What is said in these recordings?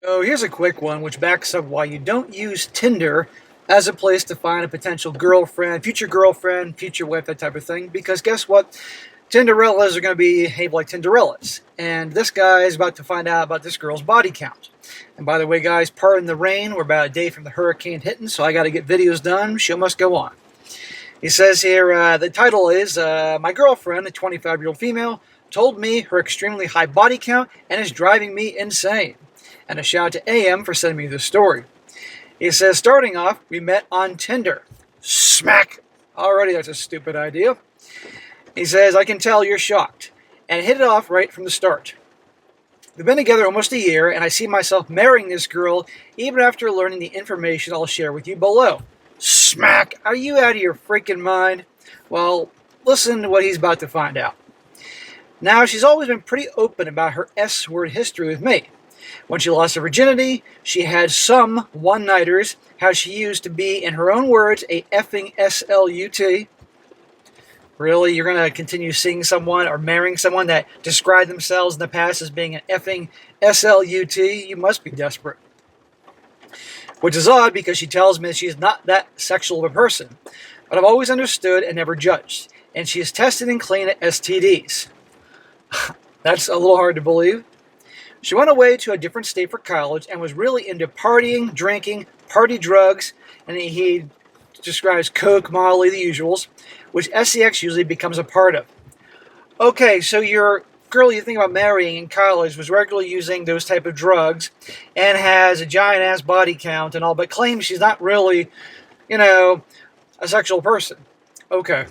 Oh, here's a quick one which backs up why you don't use Tinder as a place to find a potential girlfriend, future wife, that type of thing. Because guess what? Tinderellas are going to behave like Tinderellas. And this guy is about to find out about this girl's body count. And by the way, guys, pardon the rain. We're about a day from the hurricane hitting, so I got to get videos done. Show must go on. He says here, the title is My girlfriend, a 25-year-old female, told me her extremely high body count and is driving me insane. And a shout out to AM for sending me this story. He says, starting off, we met on Tinder. Smack! Already that's a stupid idea. He says, I can tell you're shocked. And hit it off right from the start. We've been together almost a year, and I see myself marrying this girl even after learning the information I'll share with you below. Smack! Are you out of your freaking mind? Well, listen to what he's about to find out. Now, she's always been pretty open about her S-word history with me. When she lost her virginity, she had some one-nighters, how she used to be, in her own words, a effing SLUT. Really? You're going to continue seeing someone or marrying someone that described themselves in the past as being an effing SLUT? You must be desperate. Which is odd because she tells me that she's not that sexual of a person. But I've always understood and never judged. And she is tested and clean at STDs. That's a little hard to believe. She went away to a different state for college and was really into partying, drinking, party drugs, and he describes coke, molly, the usuals, which SEX usually becomes a part of. Okay, so your girl you think about marrying in college was regularly using those type of drugs and has a giant-ass body count and all, but claims she's not really, a sexual person. Okay.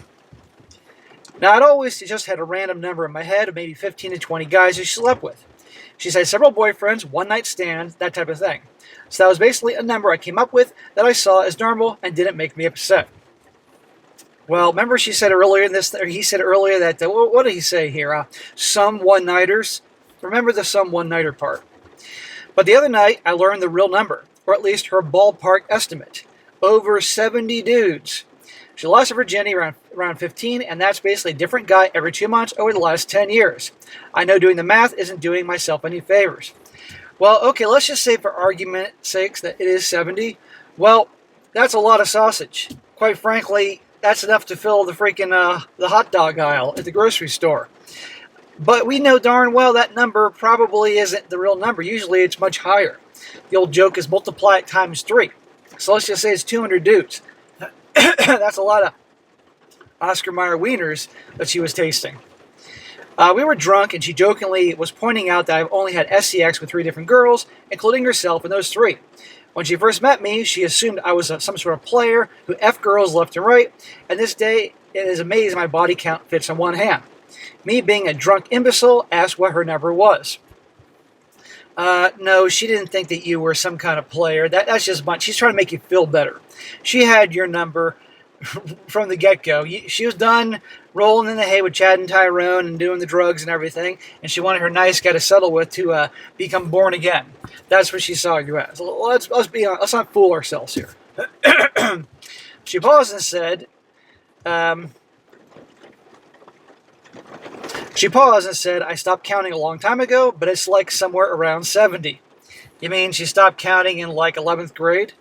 Now, I'd always just had a random number in my head of maybe 15 to 20 guys who she slept with. She's had several boyfriends, one-night stands, that type of thing. So that was basically a number I came up with that I saw as normal and didn't make me upset. Well, remember he said earlier that, what did he say here? Some one-nighters. Remember the some one-nighter part. But the other night, I learned the real number, or at least her ballpark estimate. Over 70 dudes. She lost her virginity around 15, and that's basically a different guy every 2 months over the last 10 years. I know doing the math isn't doing myself any favors. Well, okay, let's just say for argument's sake that it is 70. Well, that's a lot of sausage. Quite frankly, that's enough to fill the freaking the hot dog aisle at the grocery store. But we know darn well that number probably isn't the real number. Usually it's much higher. The old joke is multiply it times 3. So let's just say it's 200 dudes. That's a lot of Oscar Mayer wieners that she was tasting. We were drunk, and she jokingly was pointing out that I've only had SEX with 3 different girls, including herself in those 3. When she first met me, she assumed I was some sort of player who F girls left and right, and this day it is amazing my body count fits on one hand. Me, being a drunk imbecile, asked what her number was. No, she didn't think that you were some kind of player. That's just much. She's trying to make you feel better. She had your number from the get-go. She was done rolling in the hay with Chad and Tyrone and doing the drugs and everything, and she wanted her nice guy to settle with to become born again. That's what she saw you as. Let's be honest. Let's not fool ourselves here. She paused and said, I stopped counting a long time ago, but it's like somewhere around 70. You mean she stopped counting in like 11th grade?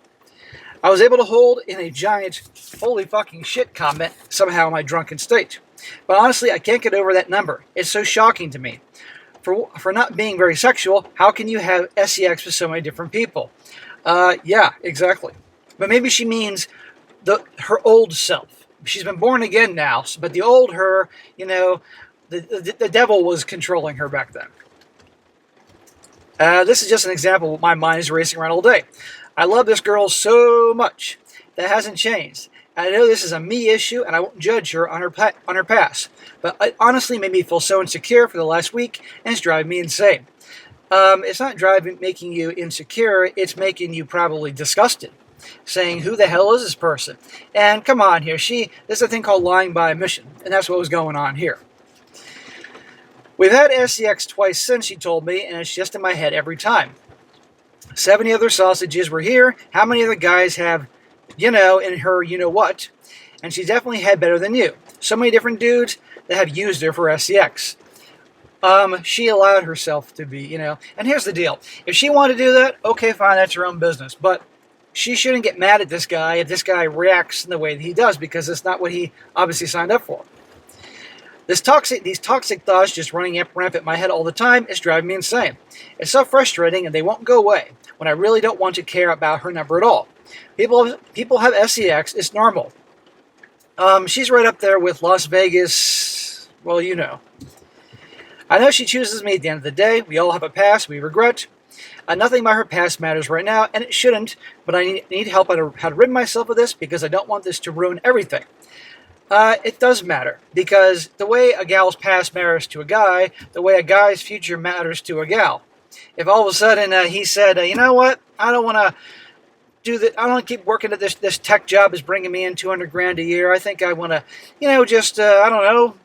I was able to hold in a giant holy fucking shit comment somehow in my drunken state. But honestly, I can't get over that number. It's so shocking to me. For not being very sexual, how can you have SEX with so many different people? Yeah, exactly. But maybe she means her old self. She's been born again now, but the old her, the devil was controlling her back then. This is just an example of my mind is racing around all day. I love this girl so much. That hasn't changed. I know this is a me issue, and I won't judge her on her past. But it honestly made me feel so insecure for the last week, and it's driving me insane. It's not making you insecure, it's making you probably disgusted. Saying, who the hell is this person? And come on here, there's a thing called lying by omission, and that's what was going on here. We've had SEX twice since, she told me, and it's just in my head every time. 70 other sausages were here. How many other guys have, in her what? And she's definitely had better than you. So many different dudes that have used her for SEX. She allowed herself to be, And here's the deal: if she wanted to do that, okay, fine, that's her own business. But she shouldn't get mad at this guy if this guy reacts in the way that he does, because it's not what he obviously signed up for. These toxic thoughts just running rampant in my head all the time is driving me insane. It's so frustrating, and they won't go away when I really don't want to care about her number at all. People have sex. It's normal. She's right up there with Las Vegas. Well, I know she chooses me at the end of the day. We all have a past we regret. Nothing about her past matters right now, and it shouldn't, but I need help on how to rid myself of this, because I don't want this to ruin everything. It does matter, because the way a gal's past matters to a guy, the way a guy's future matters to a gal. If all of a sudden he said, you know what, I don't want to do that. I don't want to keep working at this tech job is bringing me in $200,000 a year. I think I want to, I don't know,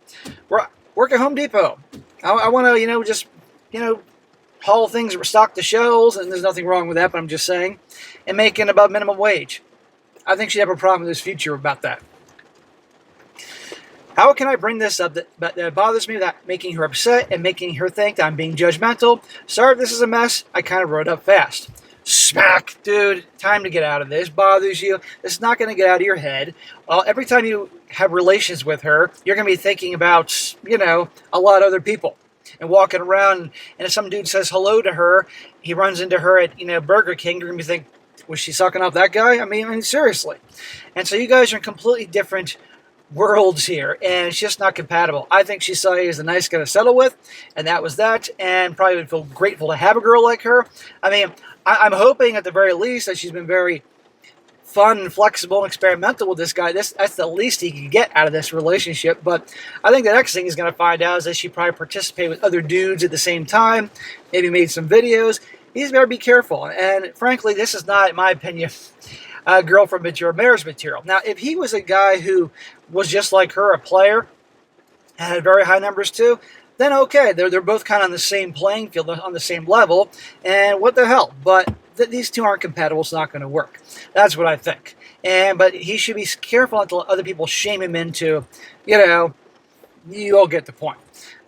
work at Home Depot. I want to, haul things, stock the shelves, and there's nothing wrong with that, but I'm just saying, and making above minimum wage. I think she'd have a problem in this future about that. How can I bring this up that bothers me without making her upset and making her think that I'm being judgmental? Sorry if this is a mess. I kind of wrote up fast. Smack, dude. Time to get out of this. Bothers you. This is not going to get out of your head. Every time you have relations with her, you're going to be thinking about, a lot of other people. And walking around, and if some dude says hello to her, he runs into her at, Burger King, you're going to be thinking, was she sucking off that guy? I mean, seriously. And so you guys are in completely different worlds here, and it's just not compatible. I think she saw you as a nice guy to settle with, and that was that, and probably would feel grateful to have a girl like her. I mean, I'm hoping at the very least that she's been very fun and flexible and experimental with this guy. That's the least he can get out of this relationship. But I think the next thing he's going to find out is that she probably participated with other dudes at the same time, maybe made some videos. He's got to be careful. And frankly, this is not, in my opinion, girlfriend material, marriage material. Now, if he was a guy who was just like her, a player, and had very high numbers too, then okay, they're both kind of on the same playing field, on the same level, and what the hell. But these two aren't compatible. It's not going to work. That's what I think. But he should be careful not to let other people shame him into, you all get the point.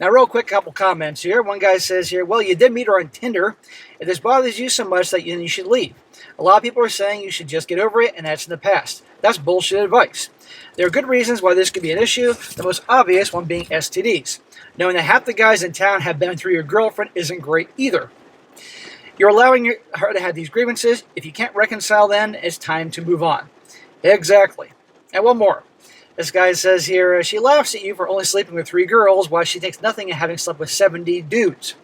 Now, real quick, couple comments here. One guy says here, well, you did meet her on Tinder. If this bothers you so much, that you should leave. A lot of people are saying you should just get over it, and that's in the past. That's bullshit advice. There are good reasons why this could be an issue, the most obvious one being STDs. Knowing that half the guys in town have been through your girlfriend isn't great either. You're allowing her to have these grievances. If you can't reconcile then, it's time to move on. Exactly. And one more. This guy says here, she laughs at you for only sleeping with 3 girls while she takes nothing in having slept with 70 dudes.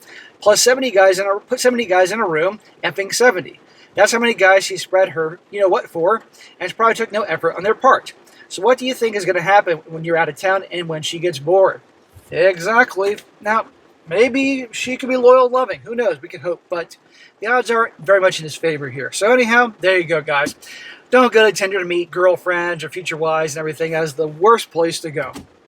Plus 70 guys in a room, effing 70. That's how many guys she spread her, for, and it probably took no effort on their part. So what do you think is going to happen when you're out of town and when she gets bored? Exactly. Now, maybe she could be loyal and loving. Who knows? We can hope. But the odds aren't very much in his favor here. So anyhow, there you go, guys. Don't go to Tinder to meet girlfriends or future wives and everything. That is the worst place to go.